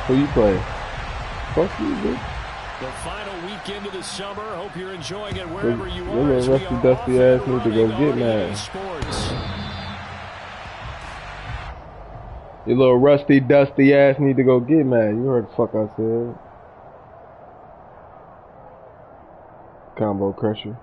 Who you play? Fuck you, bitch. The final weekend of the summer. Hope you're enjoying it wherever you are. Your little rusty, dusty ass need to go get mad. Your little rusty, dusty ass need to go get mad. You heard the fuck I said. Combo crusher.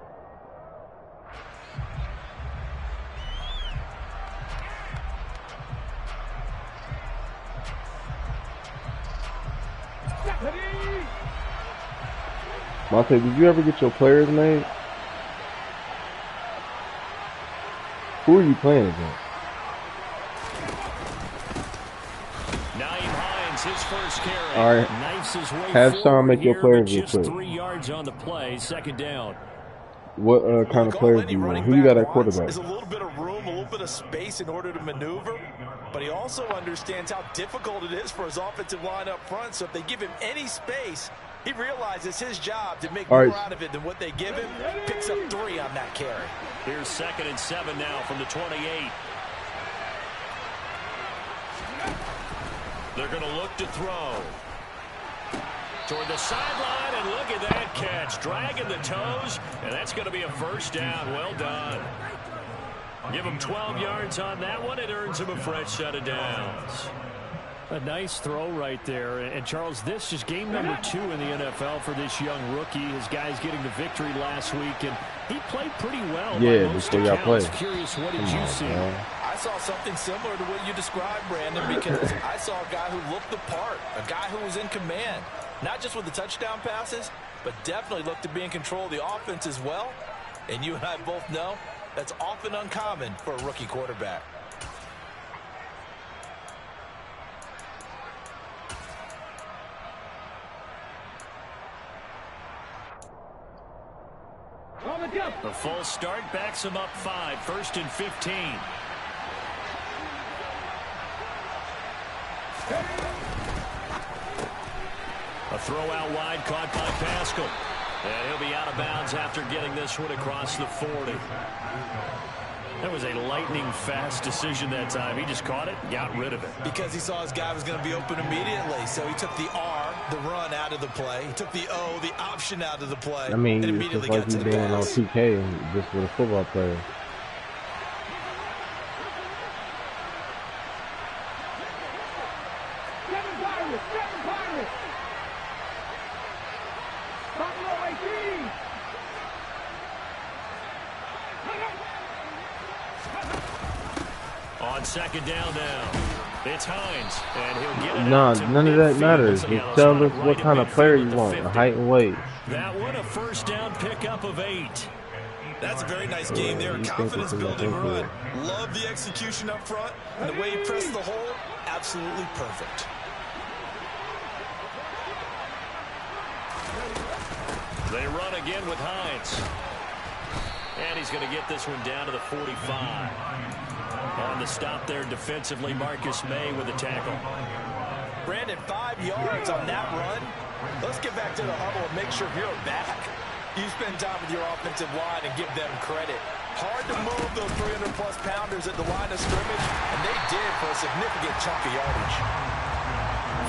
Monte, did you ever get your players made? Who are you playing against? His first carry. All right. Have Sean make your players real quick. 3 yards on the play, second down. What kind of players do you want? Who you got at quarterback? There's a little bit of room, a little bit of space in order to maneuver, but he also understands how difficult it is for his offensive line up front. So if they give him any space, he realizes his job to make more out of it than what they give him. Picks up 3 on that carry. Here's 2nd and 7 now from the 28. They're going to look to throw. Toward the sideline, and look at that catch. Dragging the toes, and that's going to be a first down. Well done. Give him 12 yards on that one. It earns him a fresh set of downs. A nice throw right there. And, Charles, this is game number 2 in the NFL for this young rookie. His guys getting the victory last week, and he played pretty well. Yeah, before y'all play. Curious, what did you see? I saw something similar to what you described, Brandon, because I saw a guy who looked the part, a guy who was in command, not just with the touchdown passes, but definitely looked to be in control of the offense as well. And you and I both know that's often uncommon for a rookie quarterback. The full start backs him up 5, 1st and 15. A throw out wide caught by Pascal. And he'll be out of bounds after getting this one across the 40. That was a lightning-fast decision that time. He just caught it, got rid of it. Because he saw his guy was going to be open immediately. So he took the R, the run, out of the play. He took the O, the option, out of the play. I mean, and it's immediately just like got to he's the doing on pass. 2K, just with a football player. On 2nd down now, it's Hines, and he'll get it. Nah, none of that matters. Just tell us what kind of player you want, the height and weight. That one, a first down pickup of 8. That's a very nice game there. Confidence-building run. Love the execution up front, and the way he pressed the hole, absolutely perfect. They run again with Hines. And he's going to get this one down to the 45. On the stop there defensively, Marcus May with a tackle. Brandon, 5 yards on that run. Let's get back to the huddle and make sure you're back. You spend time with your offensive line and give them credit. Hard to move those 300-plus pounders at the line of scrimmage, and they did for a significant chunk of yardage.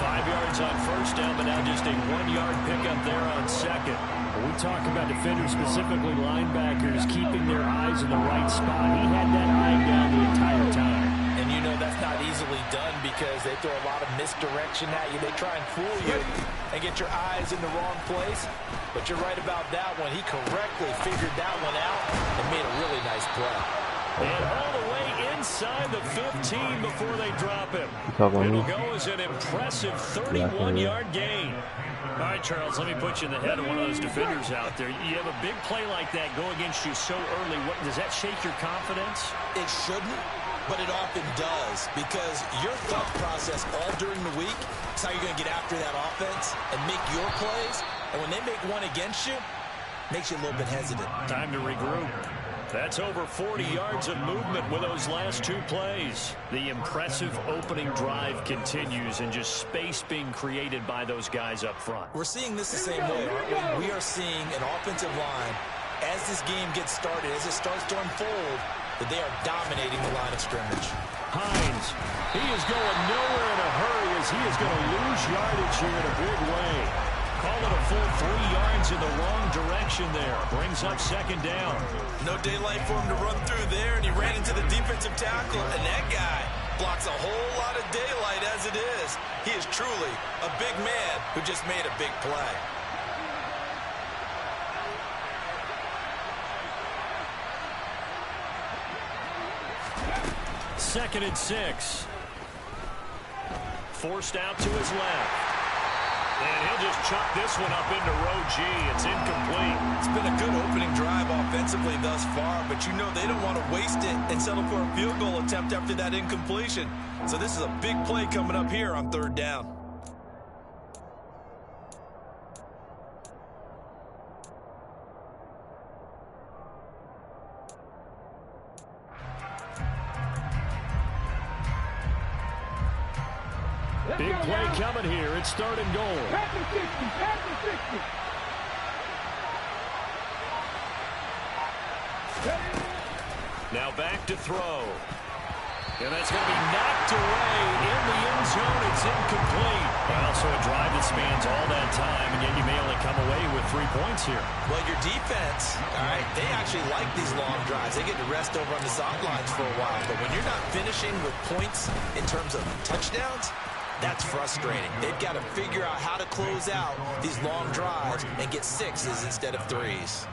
5 yards on first down, but now just a 1-yard pickup there on 2nd. When we talk about defenders, specifically linebackers, keeping their eyes in the right spot, he had that eye down the entire time. And you know that's not easily done because they throw a lot of misdirection at you. They try and fool you and get your eyes in the wrong place. But you're right about that one. He correctly figured that one out and made a really nice play. And all the way inside the 15 before they drop him. It'll go as an impressive 31-yard gain. All right, Charles, let me put you in the head of one of those defenders out there. You have a big play like that go against you so early. Does that shake your confidence? It shouldn't, but it often does because your thought process all during the week is how you're going to get after that offense and make your plays. And when they make one against you, it makes you a little bit hesitant. Time to regroup. That's over 40 yards of movement with those last 2 plays. The impressive opening drive continues and just space being created by those guys up front. We're seeing this the same way, aren't we? We are seeing an offensive line, as this game gets started, as it starts to unfold, that they are dominating the line of scrimmage. Hines, he is going nowhere in a hurry as he is going to lose yardage here in a big way. Call it a full 3 yards in the wrong direction there. Brings up second down. No daylight for him to run through there, and he ran into the defensive tackle, and that guy blocks a whole lot of daylight as it is. He is truly a big man who just made a big play. Second and 6. Forced out to his left. And he'll just chuck this one up into row G. It's incomplete. It's been a good opening drive offensively thus far, but you know they don't want to waste it and settle for a field goal attempt after that incompletion. So this is a big play coming up here on third down. Big play coming here. It's third and goal. Now back to throw. And that's going to be knocked away in the end zone. It's incomplete. Well, so a drive that spans all that time, and yet you may only come away with 3 points here. Well, your defense, all right, they actually like these long drives. They get to rest over on the sidelines for a while. But when you're not finishing with points in terms of touchdowns, that's frustrating. They've got to figure out how to close out these long drives and get 6s instead of 3s.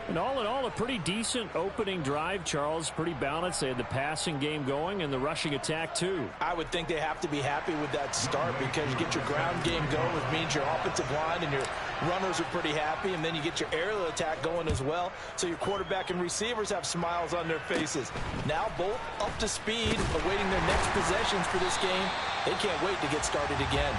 And all in all, a pretty decent opening drive, Charles. Pretty balanced. They had the passing game going and the rushing attack, too. I would think they have to be happy with that start because you get your ground game going, which means your offensive line and your runners are pretty happy, and then you get your aerial attack going as well. So your quarterback and receivers have smiles on their faces. Now both up to speed, awaiting their next possessions for this game. They can't wait to get started again.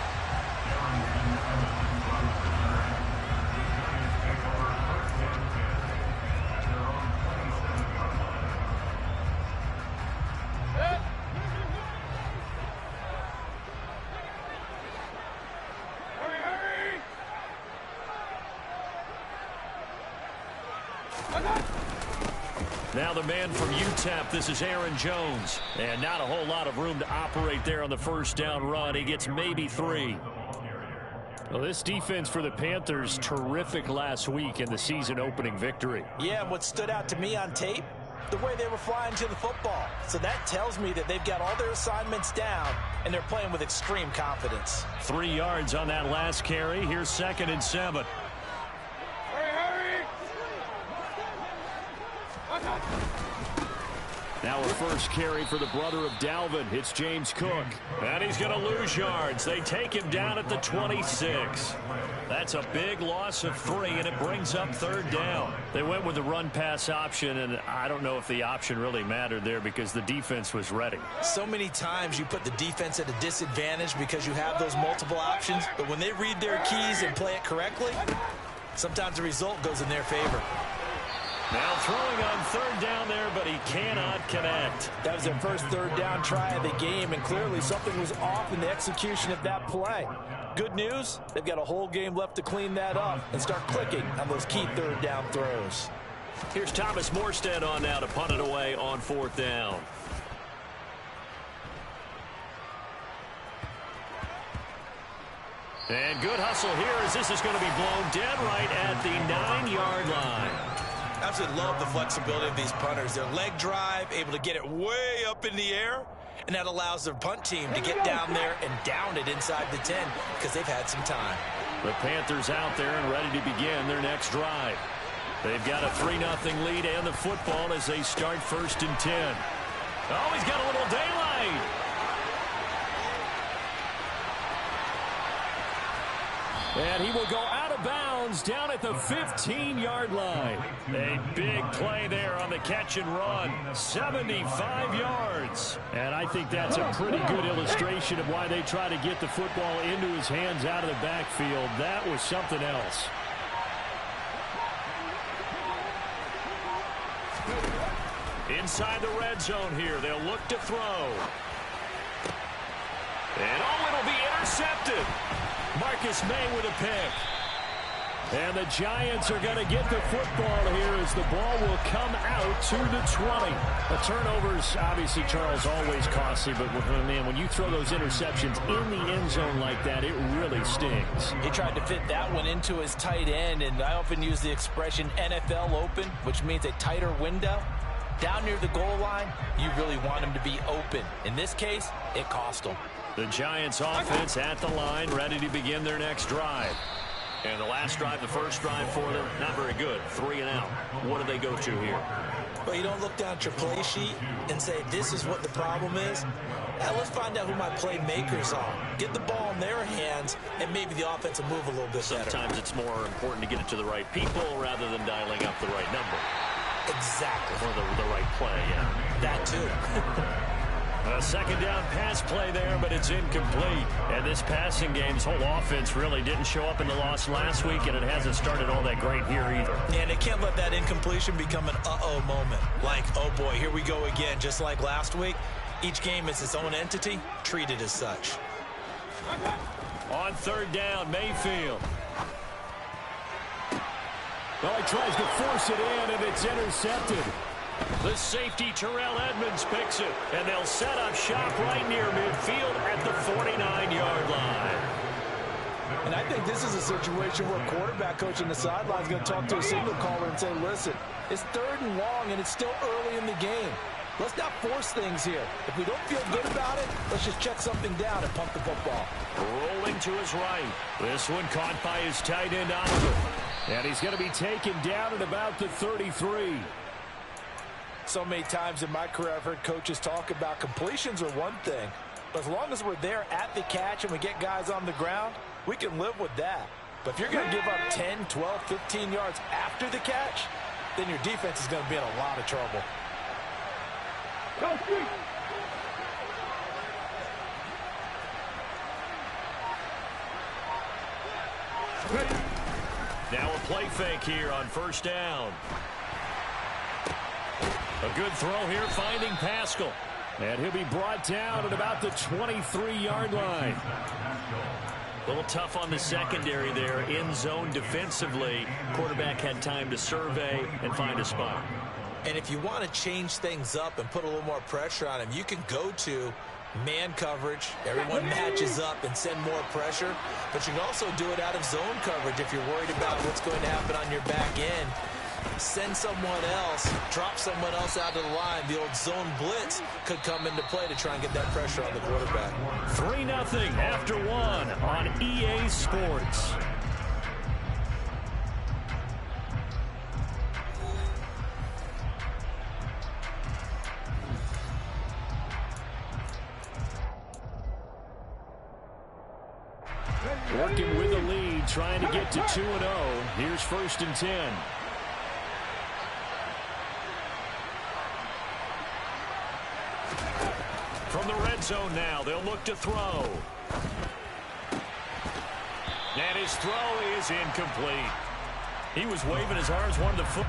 Now the man from UTEP, this is Aaron Jones. And not a whole lot of room to operate there on the first down run. He gets maybe 3. Well, this defense for the Panthers, terrific last week in the season opening victory. Yeah, and what stood out to me on tape, the way they were flying to the football. So that tells me that they've got all their assignments down, and they're playing with extreme confidence. 3 yards on that last carry. Here's second and 7. Now a first carry for the brother of Dalvin. It's James Cook. And he's going to lose yards. They take him down at the 26. That's a big loss of 3, and it brings up third down. They went with the run-pass option, and I don't know if the option really mattered there because the defense was ready. So many times you put the defense at a disadvantage because you have those multiple options, but when they read their keys and play it correctly, sometimes the result goes in their favor. Now throwing on third down there, but he cannot connect. That was their first third down try of the game, and clearly something was off in the execution of that play. Good news, they've got a whole game left to clean that up and start clicking on those key third down throws. Here's Thomas Morstead on now to punt it away on fourth down. And good hustle here as this is going to be blown dead right at the 9-yard line. Absolutely love the flexibility of these punters. Their leg drive, able to get it way up in the air, and that allows their punt team to get down there and down it inside the 10 because they've had some time. The Panthers out there and ready to begin their next drive. They've got a 3-0 lead and the football as they start first and 10. Oh, he's got a little daylight. And he will go out of bounds down at the 15-yard line. A big play there on the catch and run. 75 yards. And I think that's a pretty good illustration of why they try to get the football into his hands out of the backfield. That was something else. Inside the red zone here. They'll look to throw. And oh, it'll be intercepted. Marcus May with a pick. And the Giants are going to get the football here as the ball will come out to the 20. The turnovers, obviously, Charles, always costly. But, man, when you throw those interceptions in the end zone like that, it really stings. He tried to fit that one into his tight end, and I often use the expression NFL open, which means a tighter window. Down near the goal line, you really want him to be open. In this case, it cost him. The Giants offense at the line, ready to begin their next drive. And the last drive, the first drive for them, not very good. 3 and out. What do they go to here? Well, you don't look down at your play sheet and say, this is what the problem is. Now, let's find out who my playmakers are. Get the ball in their hands, and maybe the offense will move a little bit better. Sometimes it's more important to get it to the right people rather than dialing up the right number. Exactly. Or the right play, yeah. That, too. A second down pass play there, but it's incomplete. And this passing game's whole offense really didn't show up in the loss last week, and it hasn't started all that great here either. And they can't let that incompletion become an uh-oh moment. Like, oh boy, here we go again, just like last week. Each game is its own entity, treated as such. On third down, Mayfield. Well, he tries to force it in, and it's intercepted. The safety, Terrell Edmonds, picks it, and they'll set up shop right near midfield at the 49-yard line. And I think this is a situation where quarterback coach on the sideline is going to talk to a signal caller and say, listen, it's 3rd and long, and it's still early in the game. Let's not force things here. If we don't feel good about it, let's just check something down and pump the football. Rolling to his right. This one caught by his tight end, Oliver. And he's going to be taken down at about the 33. So many times in my career, I've heard coaches talk about completions are one thing. But as long as we're there at the catch and we get guys on the ground, we can live with that. But if you're going to give up 10, 12, 15 yards after the catch, then your defense is going to be in a lot of trouble. Now a play fake here on first down. A good throw here, finding Pascal. And he'll be brought down at about the 23-yard line. A little tough on the secondary there, in zone defensively. Quarterback had time to survey and find a spot. And if you want to change things up and put a little more pressure on him, you can go to man coverage. Everyone matches up and send more pressure. But you can also do it out of zone coverage if you're worried about what's going to happen on your back end. Send someone else, drop someone else out of the line. The old zone blitz could come into play to try and get that pressure on the quarterback. 3-0 after 1 on EA Sports. Working with the lead, trying to get to 2-0. Here's 1st and 10. From the red zone now, they'll look to throw. And his throw is incomplete. He was waving his arms, wanted the foot.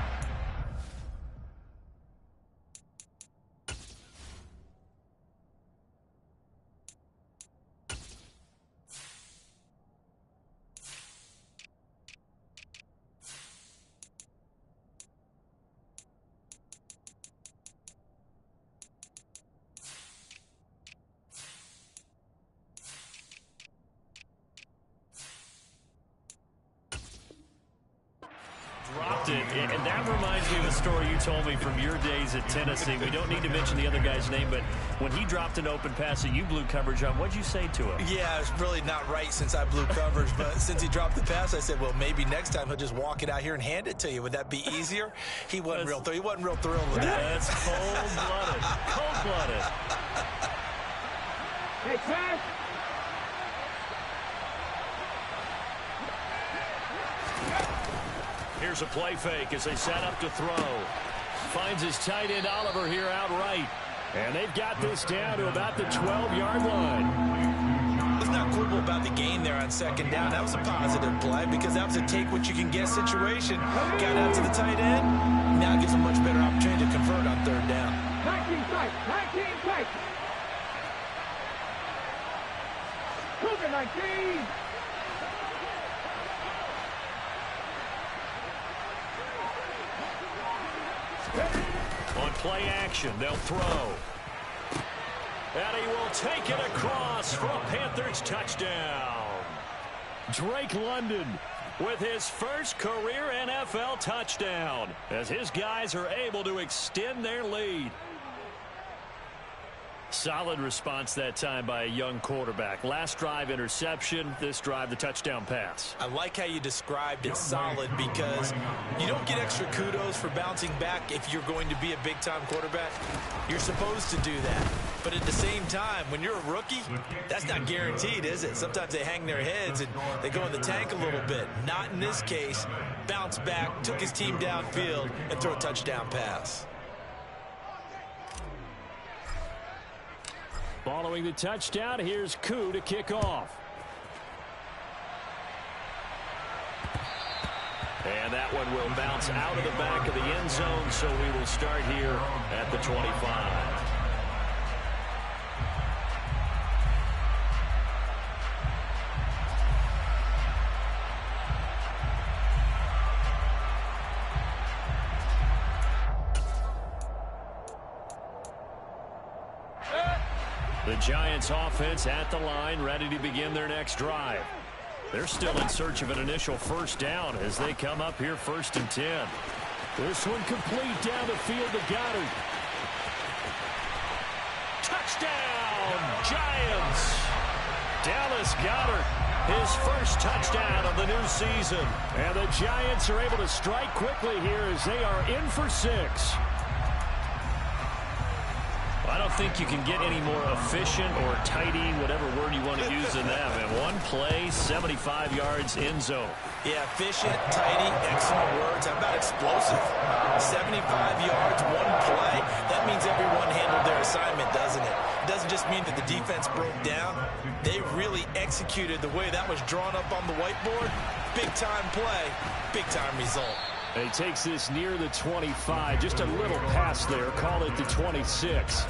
Dropped it, and that reminds me of a story you told me from your days at Tennessee. We don't need to mention the other guy's name, but when he dropped an open pass that you blew coverage on, what'd you say to him? Yeah, it's really not right since I blew coverage, but since he dropped the pass, I said, well, maybe next time he'll just walk it out here and hand it to you. Would that be easier? He wasn't real thrilled. He wasn't real thrilled with that. That's cold-blooded. Cold-blooded. Hey, pass! Here's a play fake as they set up to throw. Finds his tight end Oliver here outright. And they've got this down to about the 12-yard line. Let's not quibble about the gain there on 2nd down. That was a positive play because that was a take-what-you-can-get situation. Got out to the tight end. Now it gives a much better opportunity to convert on 3rd down. 19 tight! 19 tight! Cougar 19! play action. They'll throw. And he will take it across for a Panthers touchdown. Drake London with his first career NFL touchdown as his guys are able to extend their lead. Solid response that time by a young quarterback. Last drive interception, this drive the touchdown pass. I like how you described it solid because you don't get extra kudos for bouncing back if you're going to be a big-time quarterback. You're supposed to do that. But at the same time, when you're a rookie, that's not guaranteed, is it? Sometimes they hang their heads and they go in the tank a little bit. Not in this case. Bounce back, took his team downfield, and throw a touchdown pass. Following the touchdown, here's Koo to kick off. And that one will bounce out of the back of the end zone, so we will start here at the 25. The Giants offense at the line, ready to begin their next drive. They're still in search of an initial first down as they come up here 1st and 10. This one complete down the field to Goddard. Touchdown, Giants! Dallas Goedert, his first touchdown of the new season. And the Giants are able to strike quickly here as they are in for 6. I don't think you can get any more efficient or tidy, whatever word you want to use in that. And one play, 75 yards in zone. Yeah, efficient, tidy, excellent words. How about explosive? 75 yards, one play. That means everyone handled their assignment, doesn't it? It doesn't just mean that the defense broke down. They really executed the way that was drawn up on the whiteboard. Big-time play, big-time result. And he takes this near the 25. Just a little pass there. Call it the 26.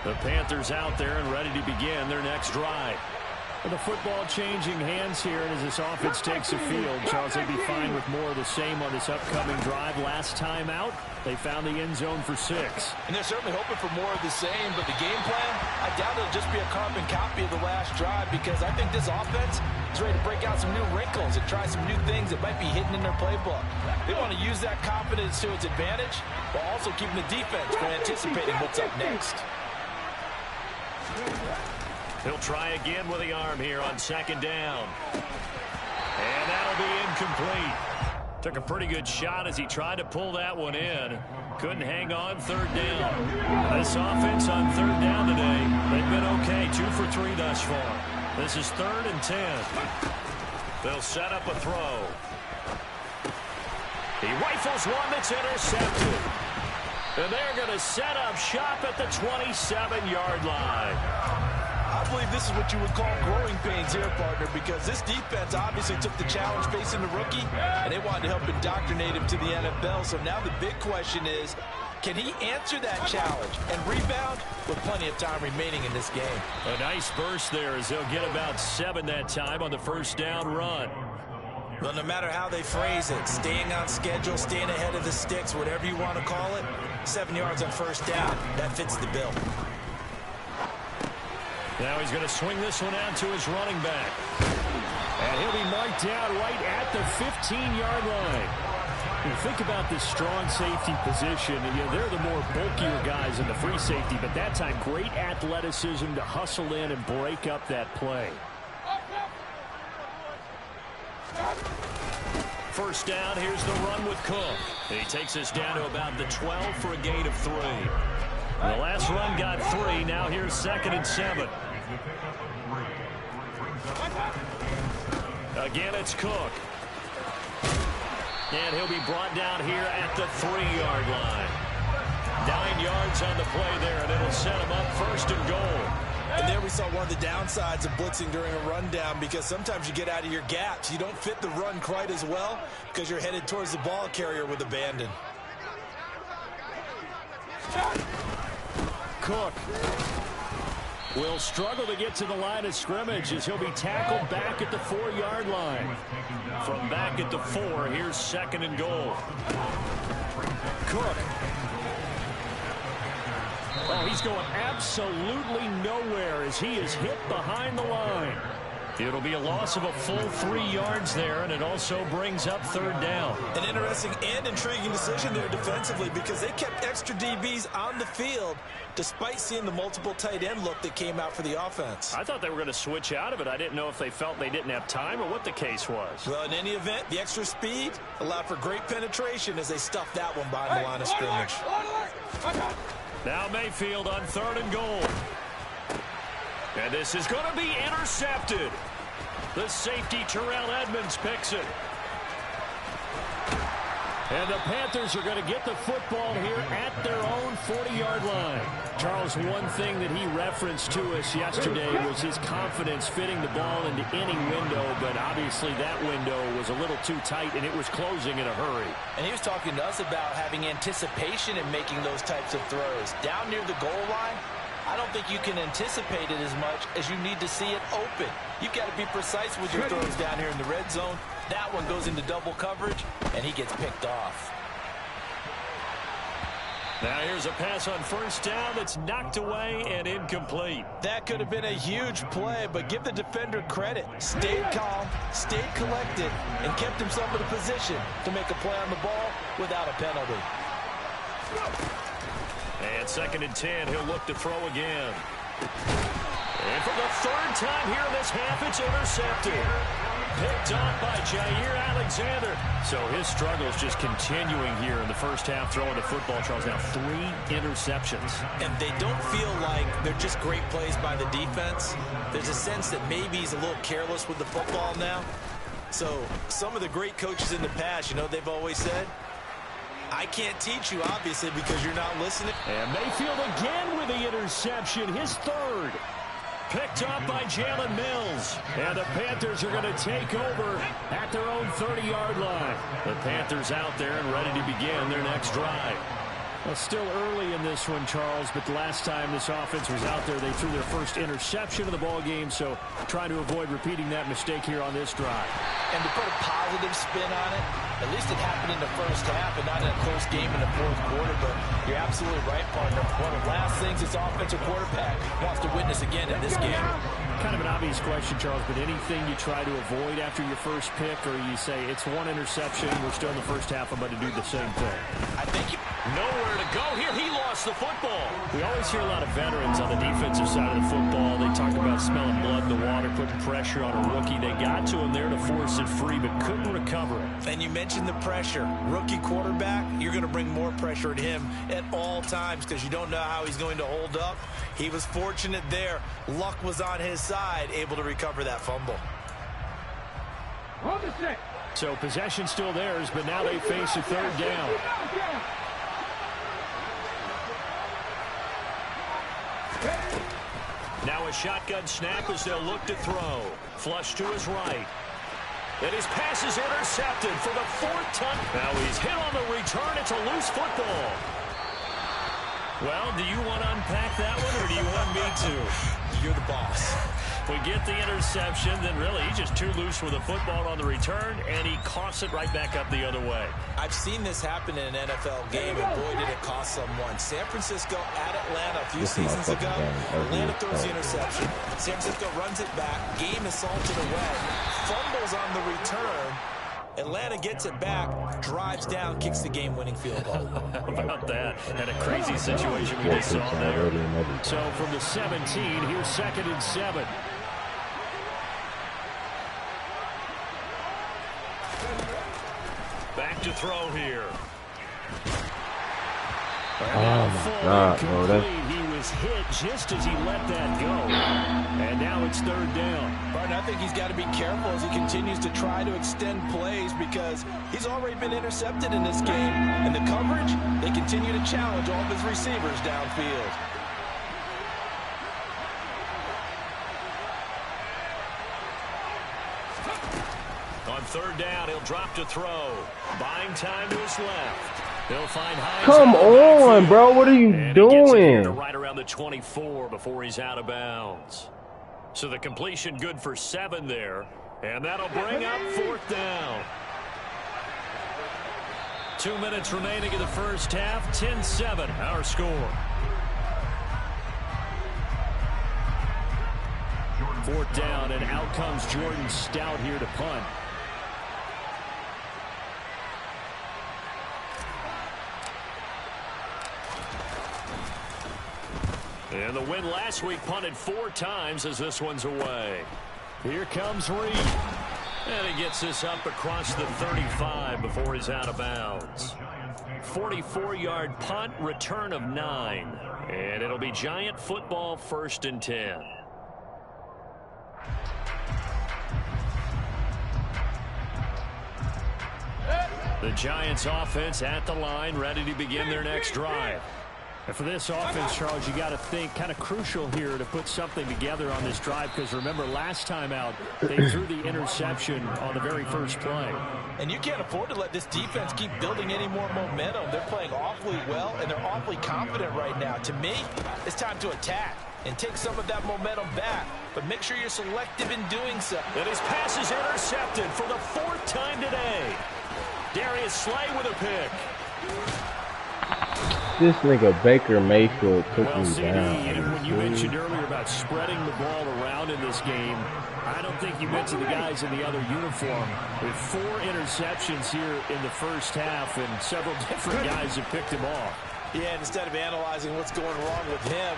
The Panthers out there and ready to begin their next drive. The football changing hands here, and as this offense takes the field, Charles, they'd be fine with more of the same on this upcoming drive. Last time out, they found the end zone for 6. And they're certainly hoping for more of the same, but the game plan, I doubt it'll just be a carbon copy of the last drive because I think this offense is ready to break out some new wrinkles and try some new things that might be hidden in their playbook. They want to use that confidence to its advantage while also keeping the defense from anticipating what's up next. He'll try again with the arm here on 2nd down. And that'll be incomplete. Took a pretty good shot as he tried to pull that one in. Couldn't hang on 3rd down. This offense on 3rd down today, they've been okay. 2 for 3 thus far. This is 3rd and 10. They'll set up a throw. He rifles one that's intercepted. And they're going to set up shop at the 27-yard line. I believe this is what you would call growing pains here, partner, because this defense obviously took the challenge facing the rookie, and they wanted to help indoctrinate him to the NFL. So now the big question is, can he answer that challenge and rebound with plenty of time remaining in this game? A nice burst there as they'll get about 7 that time on the 1st down run. Well, no matter how they phrase it, staying on schedule, staying ahead of the sticks, whatever you want to call it, 7 yards on 1st down, that fits the bill. Now he's going to swing this one out to his running back. And he'll be marked down right at the 15-yard line. You think about this strong safety position, and they're the more bulkier guys in the free safety, but that time great athleticism to hustle in and break up that play. 1st down, here's the run with Cook. He takes us down to about the 12 for a gain of 3. The last run got 3. Now here's 2nd and 7. Again, it's Cook. And he'll be brought down here at the 3-yard line. 9 yards on the play there, and it'll set him up 1st and goal. And there we saw one of the downsides of blitzing during a rundown, because sometimes you get out of your gaps. You don't fit the run quite as well because you're headed towards the ball carrier with abandon. Cook will struggle to get to the line of scrimmage as he'll be tackled back at the 4-yard line. From back at the 4, here's 2nd and goal. Cook. Oh, he's going absolutely nowhere as he is hit behind the line. It'll be a loss of a full 3 yards there, and it also brings up 3rd down. An interesting and intriguing decision there defensively, because they kept extra DBs on the field despite seeing the multiple tight end look that came out for the offense. I thought they were going to switch out of it. I didn't know if they felt they didn't have time or what the case was. Well, in any event, the extra speed allowed for great penetration as they stuffed that one behind the line of scrimmage. Now Mayfield on 3rd and goal. And this is going to be intercepted. The safety, Terrell Edmonds, picks it. And the Panthers are going to get the football here at their own 40-yard line. Charles, one thing that he referenced to us yesterday was his confidence fitting the ball into any window, but obviously that window was a little too tight, and it was closing in a hurry. And he was talking to us about having anticipation in making those types of throws. Down near the goal line, I don't think you can anticipate it as much as you need to see it open. You've got to be precise with your throws down here in the red zone. That one goes into double coverage, and he gets picked off. Now here's a pass on 1st down that's knocked away and incomplete. That could have been a huge play, but give the defender credit. Stayed calm, stayed collected, and kept himself in a position to make a play on the ball without a penalty. And 2nd and 10, he'll look to throw again. And for the 3rd time here in this half, it's intercepted. Picked off by Jair Alexander. So his struggles just continuing here in the first half throwing the football. Charles, now 3 interceptions. And they don't feel like they're just great plays by the defense. There's a sense that maybe he's a little careless with the football now. So some of the great coaches in the past, you know, they've always said, I can't teach you, obviously, because you're not listening. And Mayfield again with the interception, his 3rd. Picked up by Jalen Mills. And the Panthers are going to take over at their own 30-yard line. The Panthers out there and ready to begin their next drive. Well, still early in this one, Charles, but the last time this offense was out there, they threw their first interception of the ball game, so trying to avoid repeating that mistake here on this drive. And to put a positive spin on it, at least it happened in the first half and not in a close game in the 4th quarter, but you're absolutely right, partner. One of the last things this offensive quarterback wants to witness again in this game. Kind of an obvious question, Charles, but anything you try to avoid after your first pick, or you say it's 1 interception, we're still in the first half, I'm going to do the same thing? I think nowhere to go here. He lost the football. We always hear a lot of veterans on the defensive side of the football. They talk about smelling blood in the water, putting pressure on a rookie. They got to him there to force it free, but couldn't recover it. And you mentioned the pressure. Rookie quarterback, you're going to bring more pressure at him at all times because you don't know how he's going to hold up. He was fortunate there. Luck was on his side, able to recover that fumble. On the 6. So possession still theirs, but now they face a 3rd down. Now a shotgun snap as they'll look to throw. Flush to his right. And his pass is intercepted for the 4th time. Now he's hit on the return. It's a loose football. Well, do you want to unpack that one, or do you want me to? You're the boss. We get the interception, then really he's just too loose with the football on the return, and he coughs it right back up the other way. I've seen this happen in an NFL game, and boy, did it cost someone. San Francisco at Atlanta a few seasons ago. Atlanta throws the interception. San Francisco runs it back. Game is salted away. Fumbles on the return. Atlanta gets it back, drives down, kicks the game-winning field goal. How about that? And a crazy situation we just saw there. So from the 17, here's 2nd and 7. Back to throw here. Oh my God, bro. He was hit just as he let that go. And now it's 3rd down. Martin, I think he's got to be careful as he continues to try to extend plays because he's already been intercepted in this game. And the coverage, they continue to challenge all of his receivers downfield. On third down, he'll drop to throw. Buying time to his left. He'll find Hines. Come on, bro. What are you doing? Right around the 24 before he's out of bounds. So the completion good for 7 there. And that'll bring up 4th down. 2 minutes remaining in the first half. 10-7, our score. 4th down, and out comes Jordan Stout here to punt. And the win last week punted 4 times as this one's away. Here comes Reed. And he gets this up across the 35 before he's out of bounds. 44-yard punt, return of 9. And it'll be Giant football, 1st and 10. The Giants offense at the line, ready to begin their next drive. And for this offense, Charles, you got to think kind of crucial here to put something together on this drive, because remember last time out they threw the interception on the very first play. And you can't afford to let this defense keep building any more momentum. They're playing awfully well, and they're awfully confident right now. To me, it's time to attack and take some of that momentum back, but make sure you're selective in doing so. And his pass is intercepted for the 4th time today. Darius Slay with a pick. This nigga Baker Mayfield took me CD, down. when you mentioned earlier about spreading the ball around in this game, I don't think you mentioned the guys in the other uniform. With 4 interceptions here in the first half, and several different guys have picked him off. Yeah, and instead of analyzing what's going wrong with him,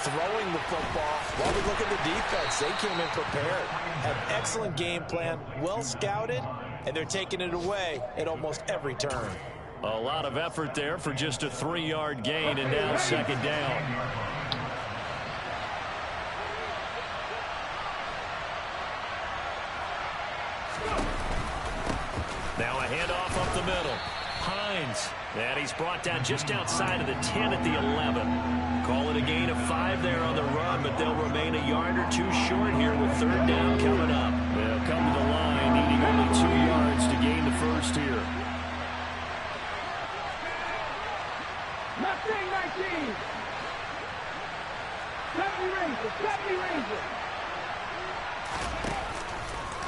throwing the football, while we look at the defense, they came in prepared, have excellent game plan, well scouted, and they're taking it away at almost every turn. A lot of effort there for just a 3-yard gain, and now 2nd down. Now a handoff up the middle. Hines. And he's brought down just outside of the 10 at the 11. Call it a gain of 5 there on the run, but they'll remain a yard or 2 short here with 3rd down coming up. They'll come to the line, needing only 2 yards to gain the first here. Mustang 19. 70 Ranger.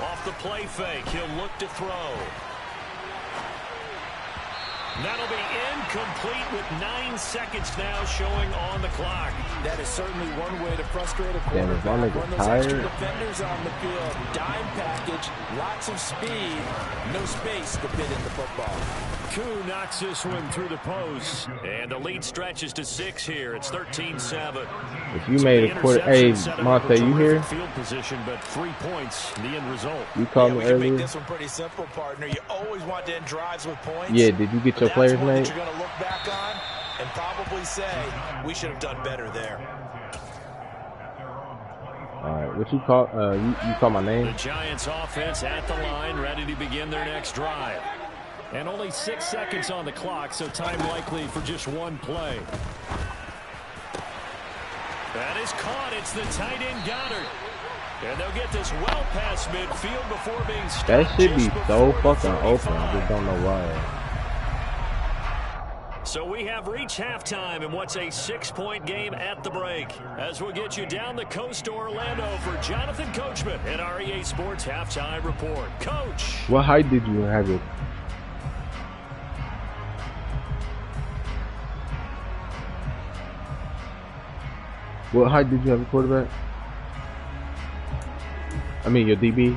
Off the play fake, he'll look to throw. That'll be incomplete with 9 seconds now showing on the clock. That is certainly one way to frustrate a Damn, is my quarterback. nigga Run those extra tired? defenders on the field. Dime package, lots of speed, no space to fit in the football. Koo knocks this one through the post. And the lead stretches to 6 here. It's 13-7. If you made a quarter, hey Monte, you here? Field position, but 3 points, the end result. You called me we can make earlier. this one pretty simple, partner. You always want to end drives with points. Yeah, did you get your players That's one made? that you're going to look back on and probably say, we should have done better there. Alright, what you call you call my name? The Giants offense at the line, ready to begin their next drive. And only 6 seconds on the clock, so time likely for just one play. That is caught. It's the tight end Goddard. And they'll get this well past midfield before being stopped. That should be just so before the fucking open. I just don't know why. So we have reached halftime in what's a 6-point game at the break. As we'll get you down the coast to Orlando for Jonathan Coachman at REA Sports Halftime Report. Coach. What height did you have it? What height did you have a quarterback? I mean your DB?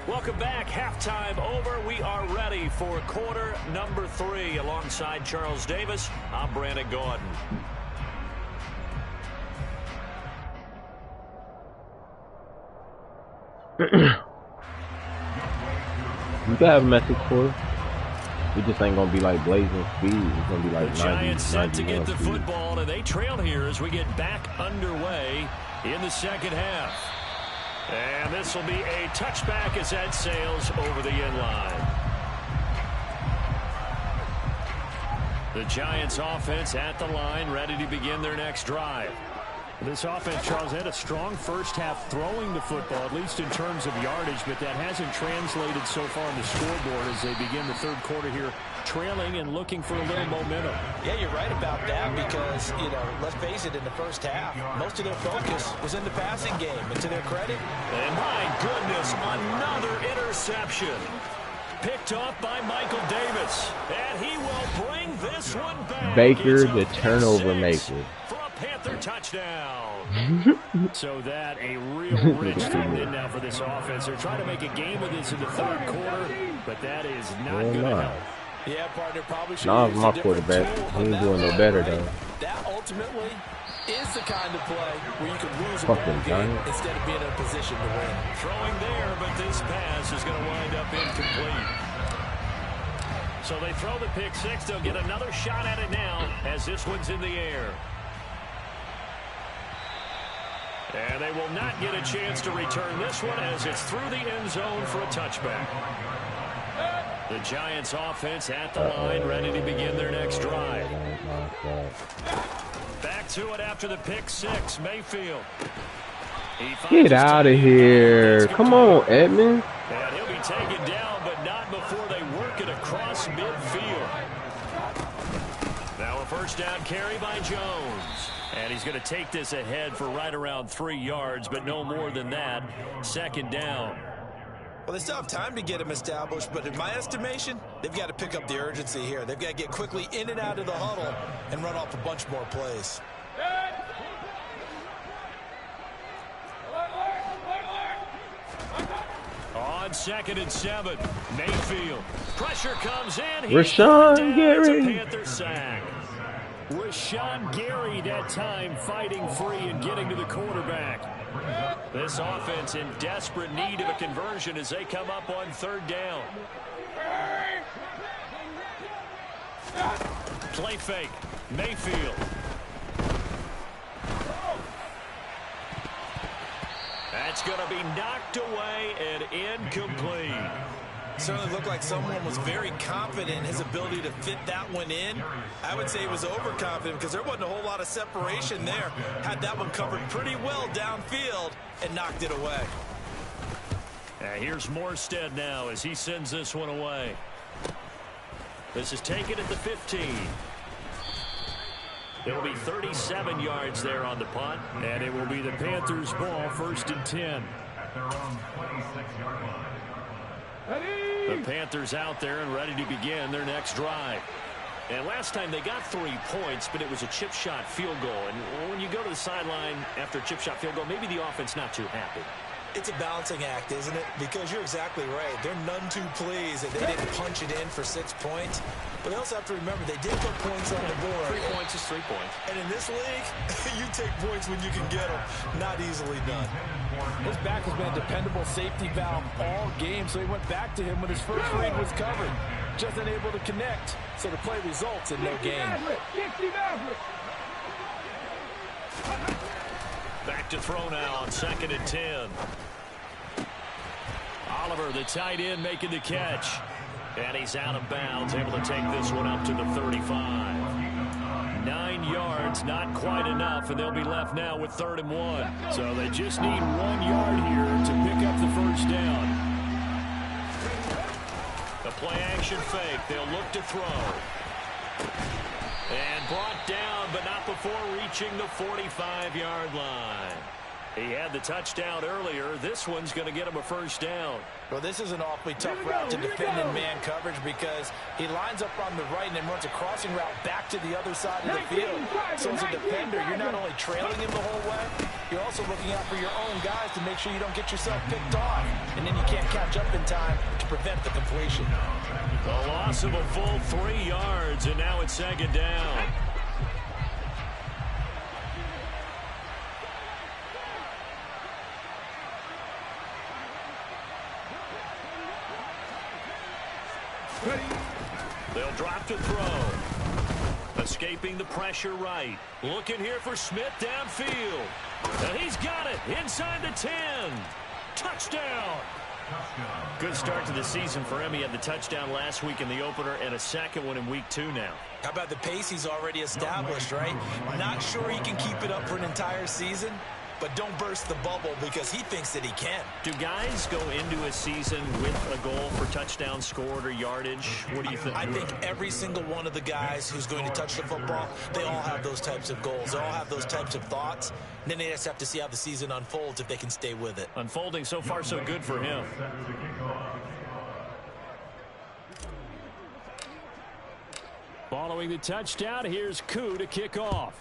Welcome back. Halftime over. We are ready for quarter number 3. Alongside Charles Davis, I'm Brandon Gordon. You can have a message for us. We just ain't gonna be like blazing speed. It's gonna be like The 90, Giants set to 91 get the speed. football, and they trail here as we get back underway in the second half. And this will be a touchback as that sails over the end line. The Giants offense at the line, ready to begin their next drive. This offense, Charles, had a strong first half throwing the football, at least in terms of yardage, but that hasn't translated so far on the scoreboard as they begin the third quarter here, trailing and looking for a little momentum. Yeah, you're right about that because, you know, let's face it, in the first half, most of their focus was in the passing game. And to their credit, and my goodness, another interception. Picked off by Michael Davis, and he will bring this one back. Baker, the turnover maker. For a Panther touchdown. So that a real rich in now for this offense. They're trying to make a game of this in the third quarter, but that is not going to help. Yeah, partner, probably should Nah, my quarterback. He ain't doing no better, though. That ultimately is the kind of play where you can lose a Fucking ball game giant. instead of being in a position to win. Throwing there, but this pass is going to wind up incomplete. So they throw the pick six. They'll get another shot at it now as this one's in the air. And they will not get a chance to return this one as it's through the end zone for a touchback. The Giants offense at the line, ready to begin their next drive. Back to it after the pick six. Mayfield. Get out of here. Come on, Edmonds. And he'll be taken down, but not before they work it across midfield. Now a first down carry by Jones. And he's going to take this ahead for right around 3 yards, but no more than that. Second down. Well, they still have time to get him established, but in my estimation, they've got to pick up the urgency here. They've got to get quickly in and out of the huddle and run off a bunch more plays. On 2nd and 7, Mayfield. Pressure comes in. Rashawn Gary. Panther sack. Rashawn Gary that time fighting free and getting to the quarterback. This offense in desperate need of a conversion as they come up on third down. Play fake. Mayfield. That's going to be knocked away and incomplete. Certainly looked like someone was very confident in his ability to fit that one in. I would say he was overconfident because there wasn't a whole lot of separation there. Had that one covered pretty well downfield and knocked it away. Here's Morstead now as he sends this one away. This is taken at the 15. It will be 37 yards there on the punt, and it will be the Panthers' ball, 1st and 10. The Panthers out there and ready to begin their next drive. And last time they got 3 points, but it was a chip shot field goal. And when you go to the sideline after a chip shot field goal, maybe the offense not too happy. It's a balancing act, isn't it? Because you're exactly right. They're none too pleased that they didn't punch it in for 6 points. But they also have to remember they did put points on the board. 3 points is 3 points. And in this league, you take points when you can get them. Not easily done. His back has been a dependable safety valve all game, so he went back to him when his first read was covered. Just unable to connect, so the play results in no gain. Back to throw now on 2nd and 10. Oliver, the tight end, making the catch. And he's out of bounds, able to take this one up to the 35. 9 yards, not quite enough, and they'll be left now with 3rd and 1. So they just need 1 yard here to pick up the first down. The play action fake. They'll look to throw. And brought down, but not before reaching the 45-yard line. He had the touchdown earlier. This one's going to get him a first down. Well, this is an awfully tough route to defend in man coverage because he lines up on the right and then runs a crossing route back to the other side of the field. So as a defender, you're not only trailing him the whole way, you're also looking out for your own guys to make sure you don't get yourself picked off. And then you can't catch up in time to prevent the completion. A loss of a full 3 yards, and now it's 2nd down. They'll drop to throw. Escaping the pressure right. Looking here for Smith downfield. And he's got it inside the 10. Touchdown. Good start to the season for him. He had the touchdown last week in the opener and a second one in week 2 now. How about the pace he's already established, right? Not sure he can keep it up for an entire season, but don't burst the bubble because he thinks that he can. Do guys go into a season with a goal for touchdowns scored or yardage? What do you think? I think every single one of the guys who's going to touch the football, they all have those types of goals. They all have those types of thoughts. And then they just have to see how the season unfolds if they can stay with it. Unfolding so far so good for him. Following the touchdown, here's Koo to kick off.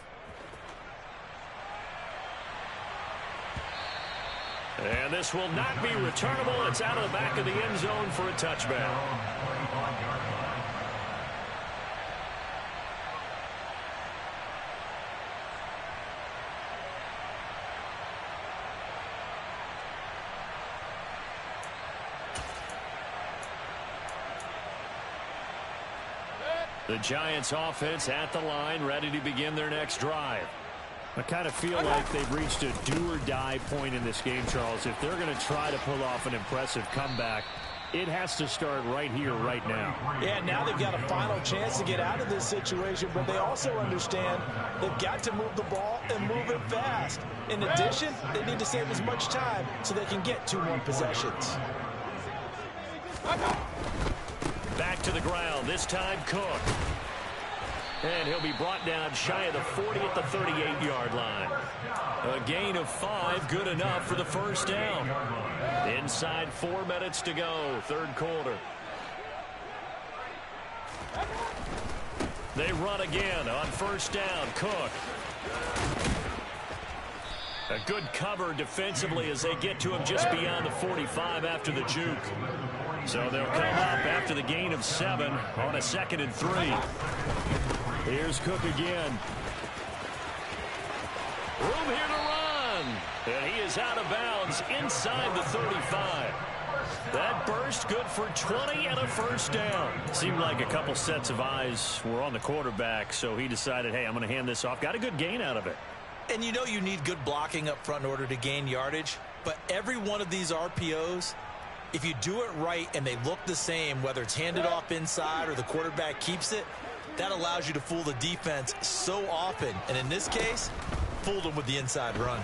And this will not be returnable. It's out of the back of the end zone for a touchback. The Giants offense at the line, ready to begin their next drive. I kind of feel like they've reached a do-or-die point in this game, Charles. If they're going to try to pull off an impressive comeback, it has to start right here, right now. Yeah, now they've got a final chance to get out of this situation, but they also understand they've got to move the ball and move it fast. In addition, they need to save as much time so they can get 2 more possessions. Back to the ground, this time Cook. And he'll be brought down shy of the 40 at the 38-yard line. A gain of 5, good enough for the first down. Inside 4 minutes to go, third quarter. They run again on first down, Cook. A good cover defensively as they get to him just beyond the 45 after the juke. So they'll come up after the gain of 7 on a 2nd and 3. Here's Cook again. Room here to run. And he is out of bounds inside the 35. That burst good for 20 and a first down. Seemed like a couple sets of eyes were on the quarterback, so he decided, hey, I'm going to hand this off. Got a good gain out of it. And you know you need good blocking up front in order to gain yardage, but every one of these RPOs, if you do it right and they look the same, whether it's handed off inside or the quarterback keeps it, that allows you to fool the defense so often. And in this case, fooled them with the inside run.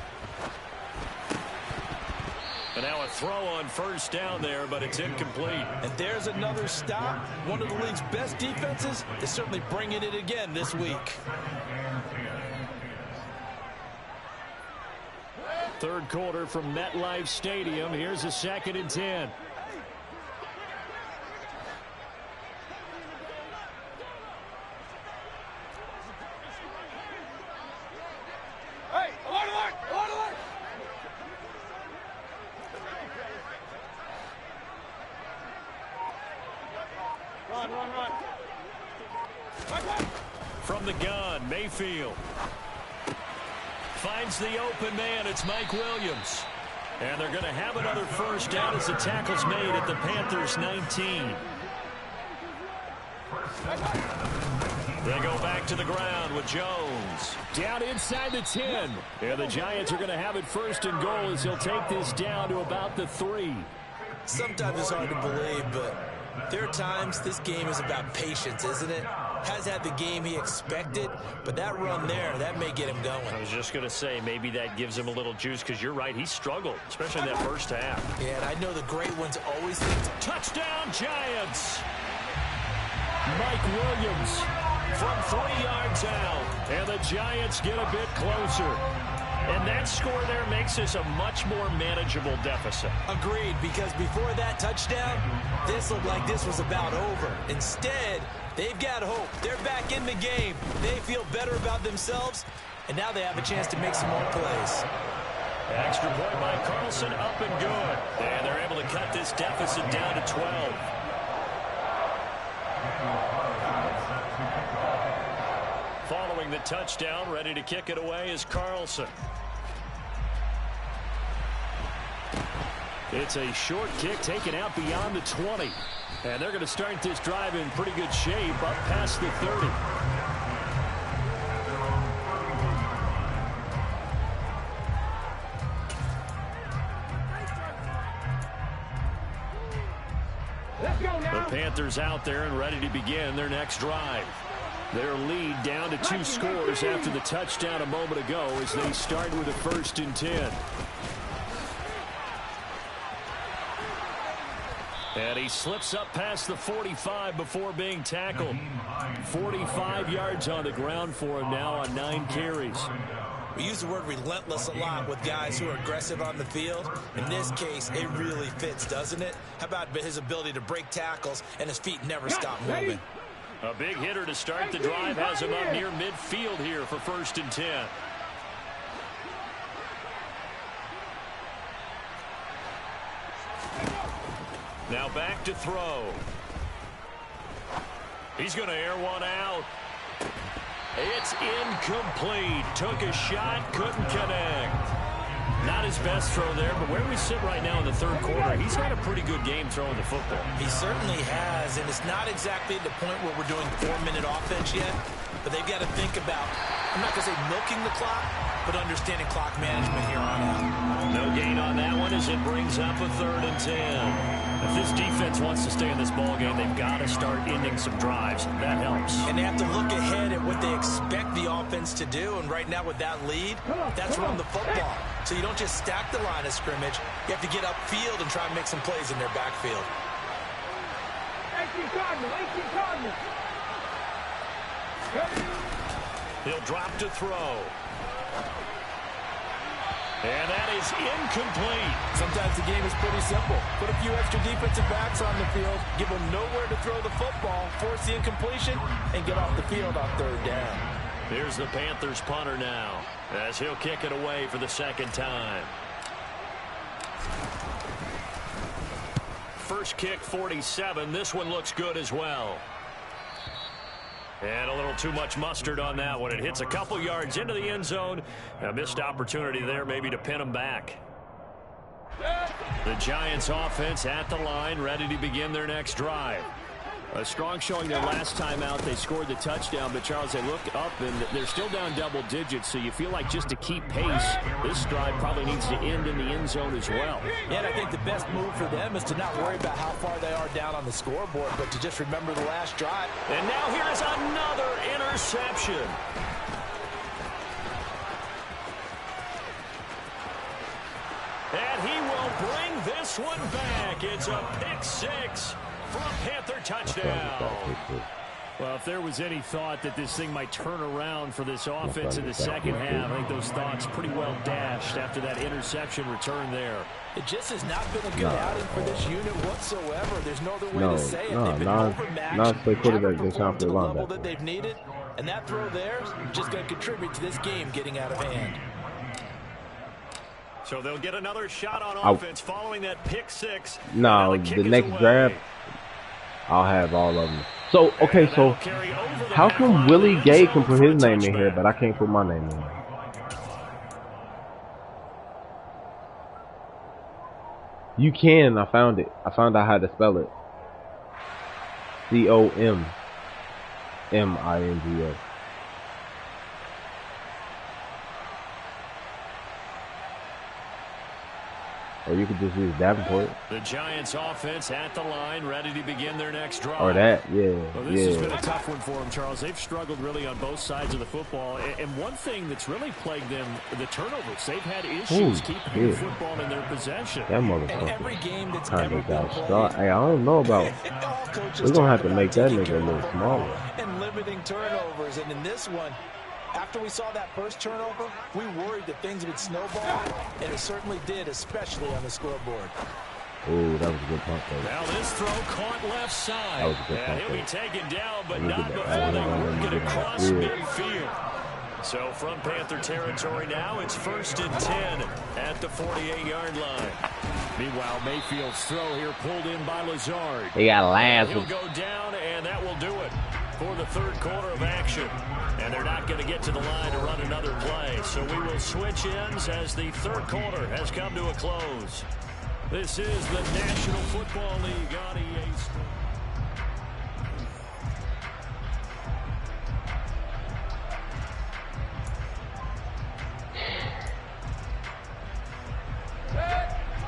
And now a throw on first down there, but it's incomplete. And there's another stop. One of the league's best defenses is certainly bringing it again this week. Third quarter from MetLife Stadium. Here's a 2nd and 10. Hey, alert! Run. From the gun, Mayfield. Finds the open man. It's Mike Williams. And they're going to have another first down as the tackle's made at the Panthers' 19. They go back to the ground with Jones. Down inside the 10. And the Giants are going to have it first and goal as he'll take this down to about the 3. Sometimes it's hard to believe, but there are times this game is about patience, isn't it? Has had the game he expected, but that run there, that may get him going. I was just going to say, maybe that gives him a little juice, because you're right, he struggled, especially in that first half. Yeah, and I know the great ones always think, touchdown, Giants! Mike Williams from 3 yards out, and the Giants get a bit closer. And that score there makes this a much more manageable deficit. Agreed, because before that touchdown, this looked like this was about over. Instead, they've got hope. They're back in the game. They feel better about themselves, and now they have a chance to make some more plays. Extra point by Carlson, up and good. And they're able to cut this deficit down to 12. Following the touchdown, ready to kick it away is Carlson. It's a short kick taken out beyond the 20. And they're going to start this drive in pretty good shape up past the 30. Panthers out there and ready to begin their next drive. Their lead down to 2 scores after the touchdown a moment ago as they start with a 1st and 10. And he slips up past the 45 before being tackled. 45 yards on the ground for him now on 9 carries. We use the word relentless a lot with guys who are aggressive on the field. In this case, it really fits, doesn't it? How about his ability to break tackles and his feet never stop moving? A big hitter to start the drive has him up near midfield here for 1st and 10. Now back to throw. He's going to air one out. It's incomplete. Took a shot, couldn't connect. Not his best throw there, but where we sit right now in the 3rd quarter, he's had a pretty good game throwing the football. He certainly has, and it's not exactly the point where we're doing 4-minute offense yet, but they've got to think about, I'm not going to say milking the clock, but understanding clock management here on out. No gain on that one as it brings up a 3rd and 10. If this defense wants to stay in this ballgame, they've got to start ending some drives. That helps. And they have to look ahead at what they expect the offense to do. And right now with that lead, that's run the football. So you don't just stack the line of scrimmage. You have to get upfield and try and make some plays in their backfield. 18 Cardinals. He'll drop to throw. And that is incomplete. Sometimes the game is pretty simple. Put a few extra defensive backs on the field, give them nowhere to throw the football, force the incompletion, and get off the field on 3rd down. Here's the Panthers punter now as he'll kick it away for the 2nd time. First kick 47. This one looks good as well. And a little too much mustard on that one. It hits a couple yards into the end zone. A missed opportunity there maybe to pin them back. The Giants offense at the line, ready to begin their next drive. A strong showing their last time out. They scored the touchdown, but Charles, they look up and they're still down double digits, so you feel like just to keep pace, this drive probably needs to end in the end zone as well. Yeah, and I think the best move for them is to not worry about how far they are down on the scoreboard, but to just remember the last drive. And now here's another interception. And he will bring this one back. It's a pick 6. For a Panther touchdown. Well, if there was any thought that this thing might turn around for this offense in the 2nd half, I think those thoughts pretty well dashed after that interception return there. It just has not been a good outing for this unit whatsoever. There's no other way to say it. They've been overmatched, haven't performed to the level that they've needed, and that throw there is just going to contribute to this game getting out of hand. So they'll get another shot on offense following that pick 6. No, the next draft, I'll have all of them. So, okay, so how come Willie Gay can put his name in here, but I can't put my name in here? You can. I found it. I found out how to spell it. C-O-M-M-I-N-G-O. Or you could just use Davenport. The Giants offense at the line, ready to begin their next drive. Or that, yeah. Well, this has been a tough one for them, Charles. They've struggled really on both sides of the football. And one thing that's really plagued them, the turnovers. They've had issues keeping the football in their possession. That motherfucker. And every game that's ever been played. Hey, I don't know about. We're going to have to make that nigga a little smaller. And limiting turnovers. And in this one, after we saw that first turnover, we worried that things would snowball, and it certainly did, especially on the scoreboard. Ooh, that was a good punt, though. Now this throw caught left side. That was a good punt, he'll be taken down, but not before they work it across midfield. So from Panther territory now, it's 1st and 10 at the 48-yard line. Meanwhile, Mayfield's throw here pulled in by Lazard. He got last. He'll go down, and that will do it for the 3rd quarter of action. And they're not going to get to the line to run another play. So we will switch ends as the 3rd quarter has come to a close. This is the National Football League on EA Sports.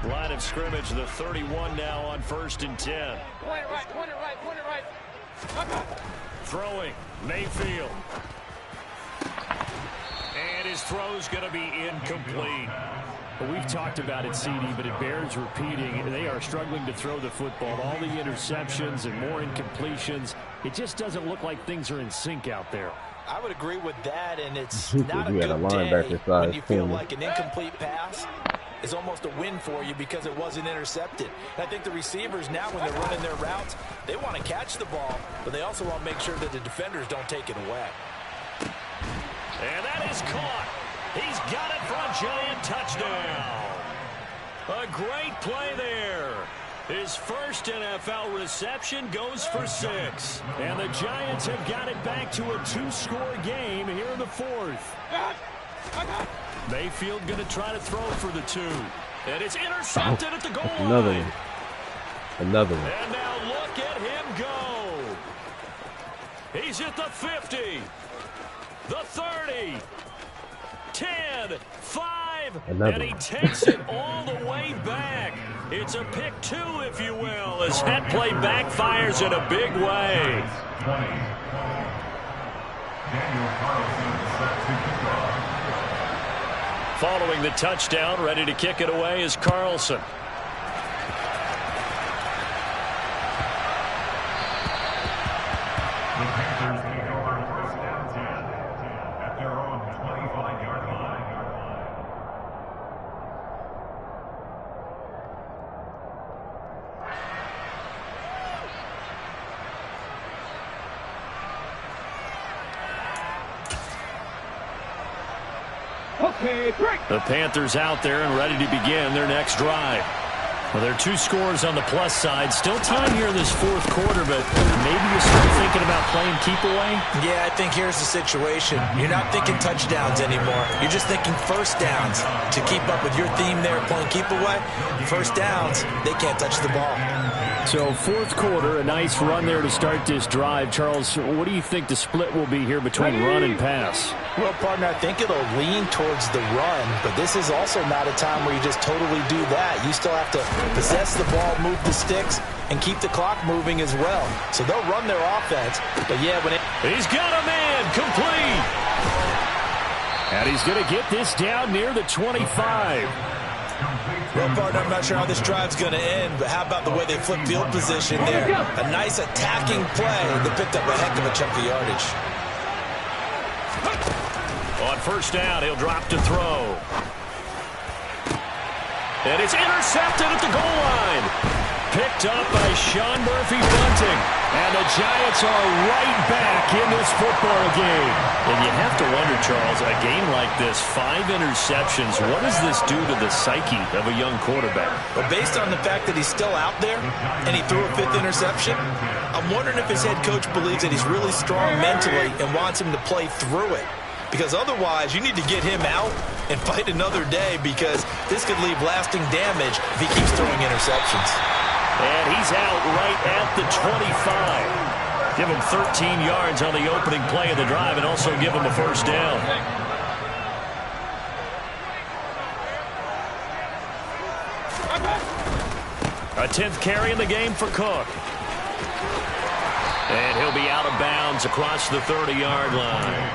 Line of of scrimmage, the 31 now on 1st and 10. Point it right. Throwing, Mayfield. And his throw's going to be incomplete. Well, we've talked about it, CD, but it bears repeating. They are struggling to throw the football. All the interceptions and more incompletions. It just doesn't look like things are in sync out there. I would agree with that, and it's not a good day when you feel like an incomplete pass is almost a win for you because it wasn't intercepted. And I think the receivers now, when they're running their routes, they want to catch the ball, but they also want to make sure that the defenders don't take it away. And that is caught. He's got it for a giant touchdown. A great play there. His first NFL reception goes for 6. And the Giants have got it back to a 2-score game here in the 4th. Mayfield going to try to throw for the 2. And it's intercepted at the goal line. Another one. And now look at him go. He's at the 50. The 30. 10, 5, and he takes it all the way back. It's a pick 2, if you will, as that play backfires in a big way. Following the touchdown, ready to kick it away is Carlson. The Panthers out there and ready to begin their next drive. Well, there are 2 scores on the plus side. Still time here in this 4th quarter, but maybe you start thinking about playing keep away? Yeah, I think here's the situation. You're not thinking touchdowns anymore. You're just thinking first downs. To keep up with your theme there, playing keep away, first downs, they can't touch the ball. So 4th quarter, a nice run there to start this drive. Charles, what do you think the split will be here between run and pass? Well, partner, I think it'll lean towards the run, but this is also not a time where you just totally do that. You still have to possess the ball, move the sticks, and keep the clock moving as well. So they'll run their offense, but yeah, when he's got a man complete. And he's going to get this down near the 25. Well, partner, I'm not sure how this drive's going to end, but how about the way they flip field position there? A nice attacking play that picked up a heck of a chunk of yardage. On first down, he'll drop to throw. And it's intercepted at the goal line. Picked up by Sean Murphy-Bunting. And the Giants are right back in this football game. And you have to wonder, Charles, a game like this, 5 interceptions, what does this do to the psyche of a young quarterback? Well, based on the fact that he's still out there and he threw a 5th interception, I'm wondering if his head coach believes that he's really strong mentally and wants him to play through it. Because otherwise, you need to get him out and fight another day, because this could leave lasting damage if he keeps throwing interceptions. And he's out right at the 25. Give him 13 yards on the opening play of the drive and also give him a first down. A 10th carry in the game for Cook. And he'll be out of bounds across the 30-yard line.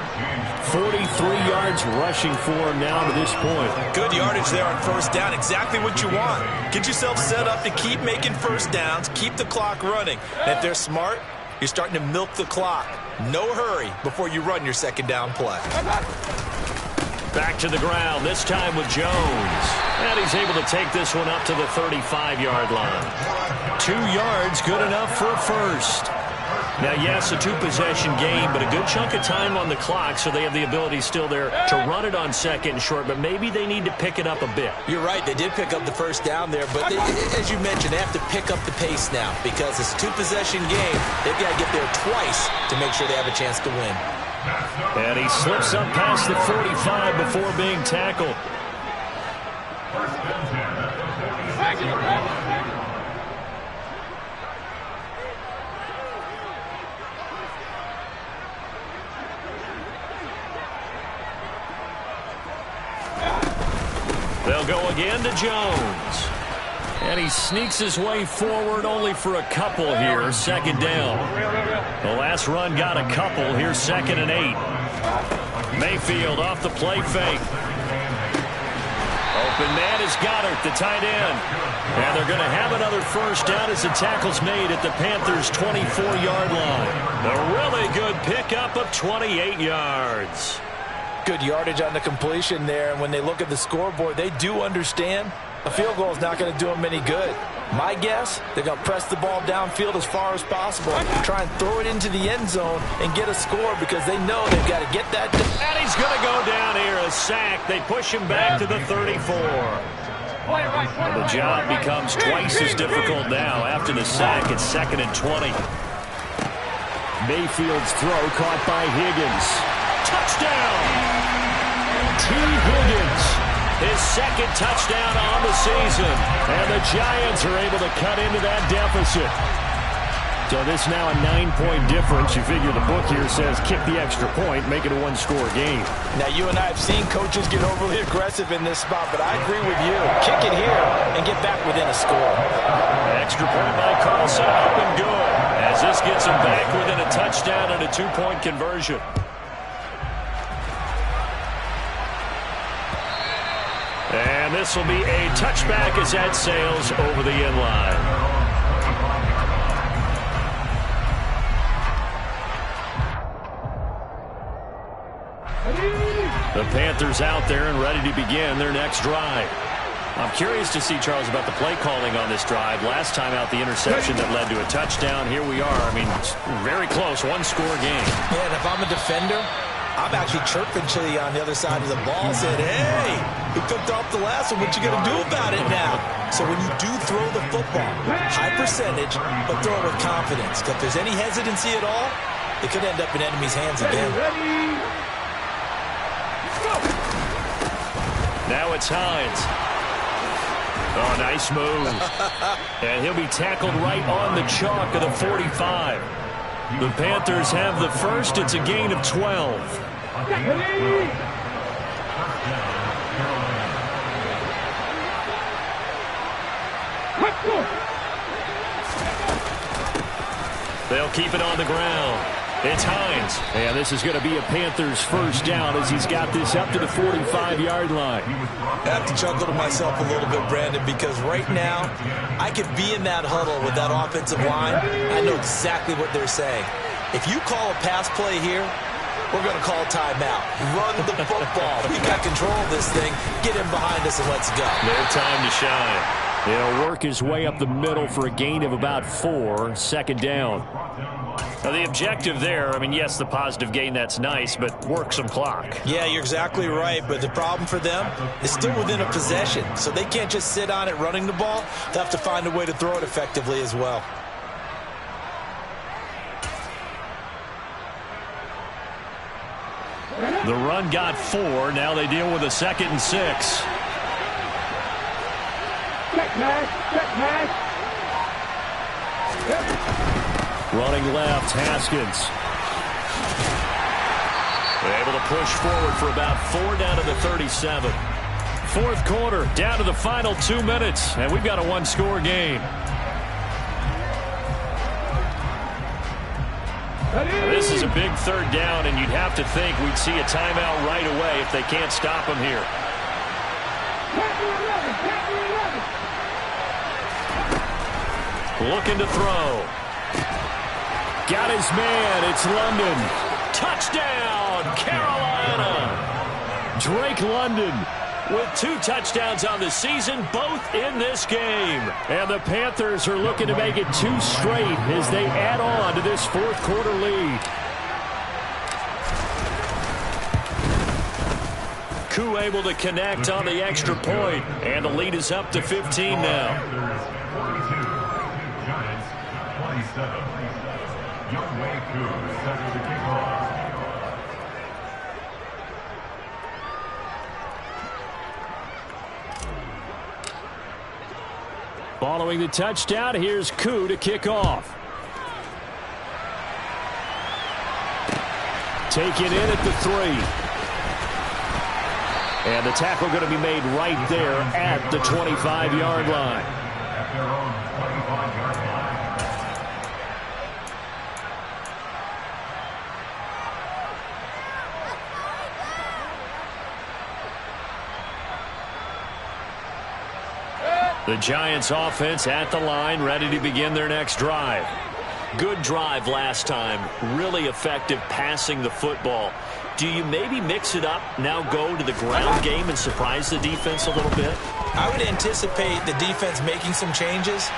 43 yards rushing for him now to this point. Good yardage there on first down. Exactly what you want. Get yourself set up to keep making first downs, keep the clock running. And if they're smart, you're starting to milk the clock. No hurry before you run your second down play. Back to the ground, this time with Jones. And he's able to take this one up to the 35-yard line. 2 yards, good enough for a first. Now, yes, a 2-possession game, but a good chunk of time on the clock, so they have the ability still there to run it on second and short, but maybe they need to pick it up a bit. You're right, they did pick up the first down there, but they, as you mentioned, they have to pick up the pace now, because it's a 2-possession game. They've got to get there twice to make sure they have a chance to win. And he slips up past the 45 before being tackled. They'll go again to Jones. And he sneaks his way forward only for a couple here. Second down. The last run got a couple. Here's 2nd and 8. Mayfield off the play fake. Open man is Goddard, the tight end. And they're going to have another first down as the tackle's made at the Panthers' 24-yard line. A really good pickup of 28 yards. Good yardage on the completion there. And when they look at the scoreboard, they do understand a field goal is not going to do them any good. My guess, they're going to press the ball downfield as far as possible, try and throw it into the end zone and get a score because they know they've got to get that. And he's going to go down here, a sack. They push him back to the 34. The job becomes twice as difficult now. After the sack, it's 2nd and 20. Mayfield's throw caught by Higgins. Touchdown! T. Higgins. His 2nd touchdown on the season. And the Giants are able to cut into that deficit. So this now a 9-point difference. You figure the book here says kick the extra point, make it a one-score game. Now, you and I have seen coaches get overly aggressive in this spot, but I agree with you. Kick it here and get back within a score. Extra point by Carlson, up and good. As this gets him back within a touchdown and a 2-point conversion. And this will be a touchback as that sails over the end line. The Panthers out there and ready to begin their next drive. I'm curious to see, Charles, about the play calling on this drive. Last time out, the interception that led to a touchdown. Here we are. I mean, it's very close, one-score game. Yeah, and if I'm a defender, I'm actually chirping Chili on the other side of the ball, said, hey, we picked off the last one. What you going to do about it now? So when you do throw the football, high percentage, but throw it with confidence. If there's any hesitancy at all, it could end up in enemy's hands again. Now it's Hines. Oh, nice move. And he'll be tackled right on the chalk of the 45. The Panthers have the first. It's a gain of 12. They'll keep it on the ground. It's Hines. And this is going to be a Panthers first down as he's got this up to the 45-yard line. I have to chuckle to myself a little bit, Brandon, because right now I could be in that huddle with that offensive line. I know exactly what they're saying. If you call a pass play here, we're going to call a timeout. Run the football. We got control of this thing. Get him behind us and let's go. No time to shine. He'll work his way up the middle for a gain of about 4. Second down. Now, the objective there, I mean, yes, the positive gain, that's nice, but work some clock. Yeah, you're exactly right, but the problem for them is still within a possession, so they can't just sit on it running the ball. They'll have to find a way to throw it effectively as well. The run got 4. Now they deal with a 2nd and 6. Running left, Haskins. They're able to push forward for about 4 down to the 37. Fourth quarter, down to the final 2 minutes, and we've got a one-score game. This is a big third down, and you'd have to think we'd see a timeout right away if they can't stop him here. Looking to throw. Got his man. It's London. Touchdown, Carolina. Drake London with 2 touchdowns on the season, both in this game. And the Panthers are looking to make it 2 straight as they add on to this fourth quarter lead. Koo able to connect on the extra point, and the lead is up to 15 now. Following the touchdown, here's Koo to kick off. Taken in at the 3. And the tackle going to be made right there at the 25-yard line. The Giants offense at the line, ready to begin their next drive. Good drive last time. Really effective passing the football. Do you maybe mix it up, now go to the ground game and surprise the defense a little bit? I would anticipate the defense making some changes,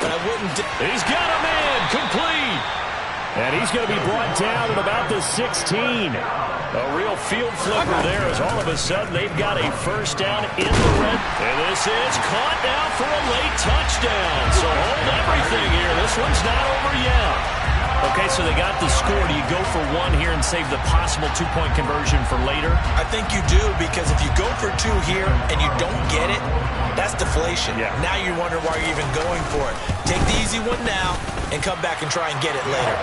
but I wouldn't. He's got a man complete. And he's going to be brought down at about the 16. A real field flipper there as all of a sudden they've got a first down in the red. And this is caught now for a late touchdown. So hold everything here. This one's not over yet. Okay, so they got the score. Do you go for one here and save the possible two-point conversion for later? I think you do, because if you go for two here and you don't get it, that's deflation. Yeah. Now you wonder why you're even going for it. Take the easy one now and come back and try and get it later.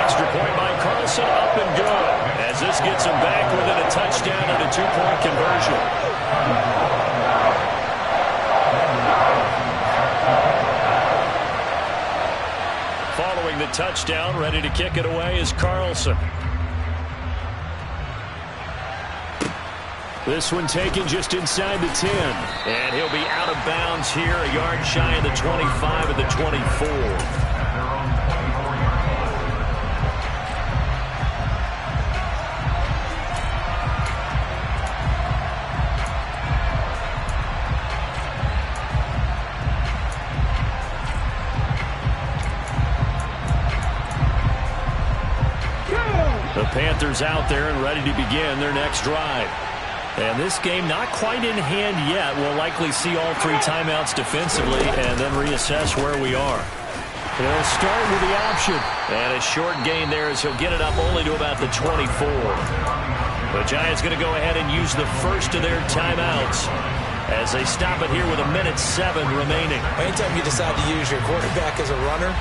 Extra point by Carlson, up and good. As this gets him back within a touchdown and a two-point conversion. Following the touchdown, ready to kick it away is Carlson. This one taken just inside the 10. And he'll be out of bounds here, a yard shy of the 25 of the 24. The Panthers out there and ready to begin their next drive. And this game not quite in hand yet. We'll likely see all three timeouts defensively and then reassess where we are. They'll start with the option. And a short gain there as he'll get it up only to about the 24. The Giants going to go ahead and use the first of their timeouts as they stop it here with 1:07 remaining. Anytime you decide to use your quarterback as a runner,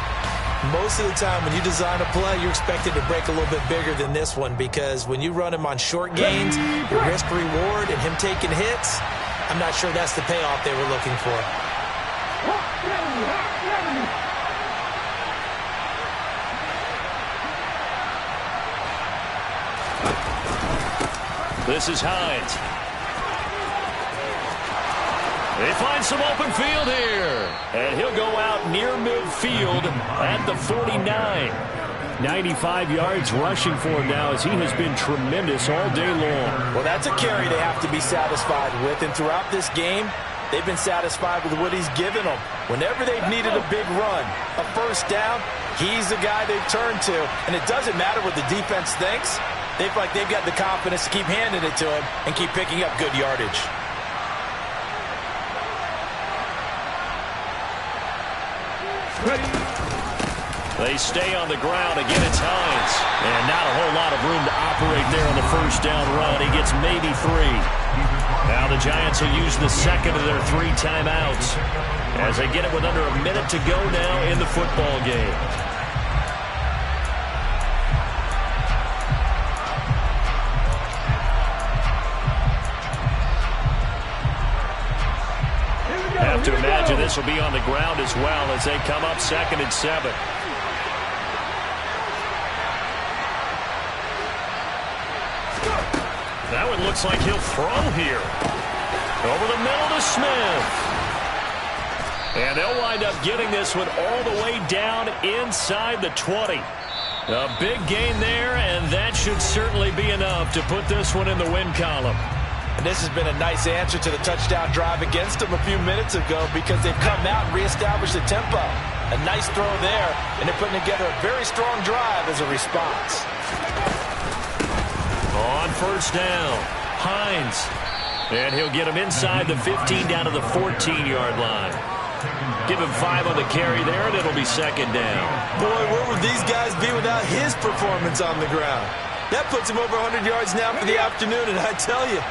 most of the time when you design a play, you're expected to break a little bit bigger than this one, because when you run him on short gains, your risk reward and him taking hits, I'm not sure that's the payoff they were looking for. This is Hines. They find some open field here. And he'll go out near midfield at the 49. 95 yards rushing for him now, as he has been tremendous all day long. Well, that's a carry they have to be satisfied with. And throughout this game, they've been satisfied with what he's given them. Whenever they've needed a big run, a first down, he's the guy they've turned to. And it doesn't matter what the defense thinks. They feel like they've got the confidence to keep handing it to him and keep picking up good yardage. They stay on the ground. Again, it's Hines. And not a whole lot of room to operate there on the first down run. He gets maybe 3. Now the Giants will use the second of their 3 timeouts as they get it with under a minute to go now in the football game. Have to imagine this will be on the ground as well as they come up 2nd and 7. That one looks like he'll throw here. Over the middle to Smith. And they'll wind up getting this one all the way down inside the 20. A big gain there, and that should certainly be enough to put this one in the win column. And this has been a nice answer to the touchdown drive against them a few minutes ago, because they've come out and reestablished the tempo. A nice throw there, and they're putting together a very strong drive as a response. On first down, Hines. And he'll get him inside the 15 down to the 14-yard line. Give him 5 on the carry there, and it'll be 2nd down. Boy, where would these guys be without his performance on the ground? That puts him over 100 yards now for the afternoon, and I tell you,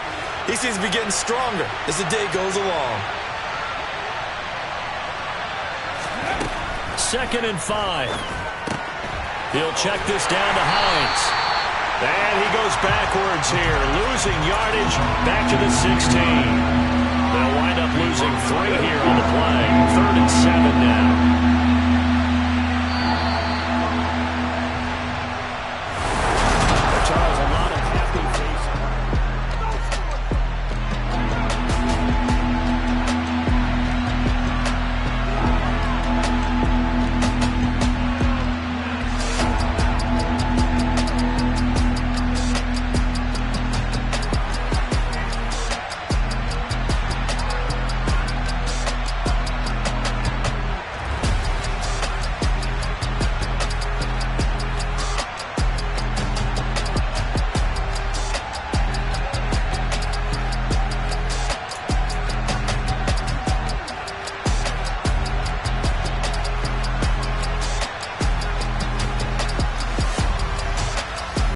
he seems to be getting stronger as the day goes along. 2nd and 5. He'll check this down to Hines. And he goes backwards here, losing yardage back to the 16. They'll wind up losing 3 here on the play. 3rd and 7 now.